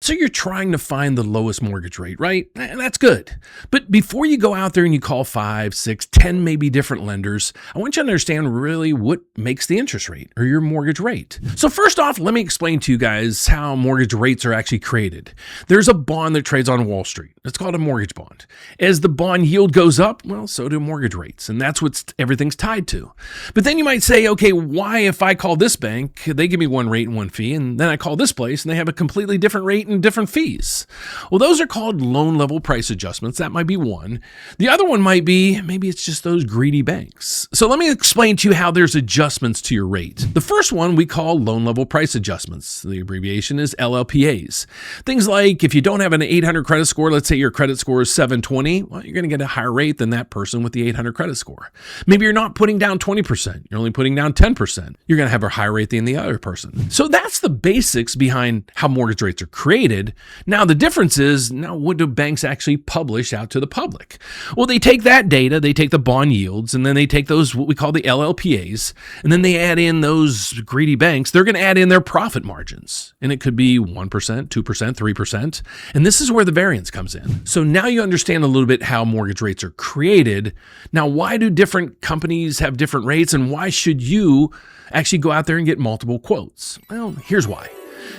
So you're trying to find the lowest mortgage rate, right? And that's good. But before you go out there and you call 5, 6, 10 maybe different lenders, I want you to understand really what makes the interest rate or your mortgage rate. So first off, let me explain to you guys how mortgage rates are actually created. There's a bond that trades on Wall Street. It's called a mortgage bond. As the bond yield goes up, well, so do mortgage rates. And that's what everything's tied to. But then you might say, okay, why if I call this bank, they give me one rate and one fee, and then I call this place and they have a completely different rate and different fees? Well, those are called loan level price adjustments. That might be one. The other one might be, maybe it's just those greedy banks. So let me explain to you how there's adjustments to your rate. The first one we call loan level price adjustments. The abbreviation is LLPAs. Things like if you don't have an 800 credit score, let's say your credit score is 720, well, you're going to get a higher rate than that person with the 800 credit score. Maybe you're not putting down 20%. You're only putting down 10%. You're going to have a higher rate than the other person. So that's the basics behind how mortgage rates are created. Now, the difference is, now what do banks actually publish out to the public? Well, they take that data, they take the bond yields, and then they take those, what we call the LLPAs, and then they add in those greedy banks. They're going to add in their profit margins, and it could be 1%, 2%, 3%. And this is where the variance comes in. So now you understand a little bit how mortgage rates are created. Now, why do different companies have different rates, and why should you actually go out there and get multiple quotes? Well, here's why.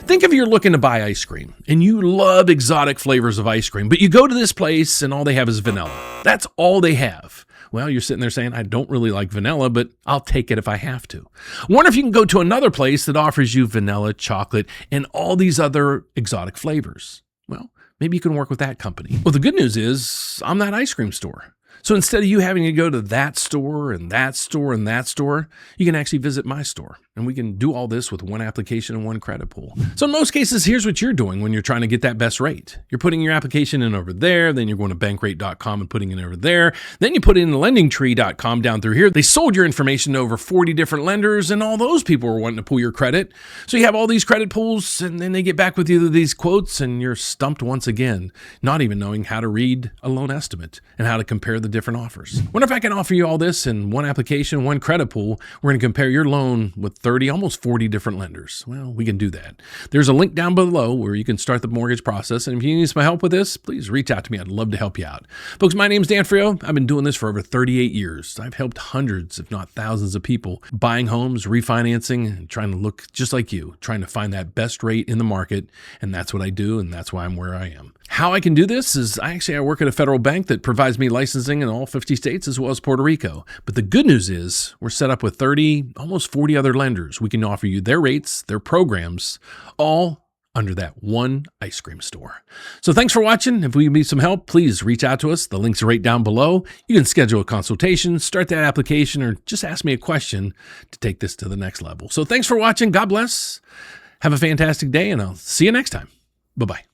Think if you're looking to buy ice cream and you love exotic flavors of ice cream, but you go to this place and all they have is vanilla. That's all they have. Well, you're sitting there saying, I don't really like vanilla, but I'll take it if I have to. Wonder if you can go to another place that offers you vanilla, chocolate, and all these other exotic flavors. Well, maybe you can work with that company. Well, the good news is I'm that ice cream store. So instead of you having to go to that store and that store and that store, you can actually visit my store. And we can do all this with one application and one credit pool. So in most cases, here's what you're doing when you're trying to get that best rate. You're putting your application in over there, then you're going to bankrate.com and putting it over there. Then you put it in lendingtree.com down through here. They sold your information to over 40 different lenders, and all those people were wanting to pull your credit. So you have all these credit pools, and then they get back with you with these quotes, and you're stumped once again, not even knowing how to read a loan estimate and how to compare the different offers. Wonder if I can offer you all this in one application, one credit pool. We're going to compare your loan with 30, almost 40 different lenders. Well, we can do that. There's a link down below where you can start the mortgage process. And if you need some help with this, please reach out to me. I'd love to help you out. Folks, my name's Dan Frio. I've been doing this for over 38 years. I've helped hundreds, if not thousands of people buying homes, refinancing, and trying to look just like you, trying to find that best rate in the market. And that's what I do. And that's why I'm where I am. How I can do this is I work at a federal bank that provides me licensing in all 50 states as well as Puerto Rico. But the good news is we're set up with 30, almost 40 other lenders. We can offer you their rates, their programs, all under that one ice cream store. So thanks for watching. If we can be some help, please reach out to us. The links are right down below. You can schedule a consultation, start that application, or just ask me a question to take this to the next level. So thanks for watching. God bless. Have a fantastic day, and I'll see you next time. Bye-bye.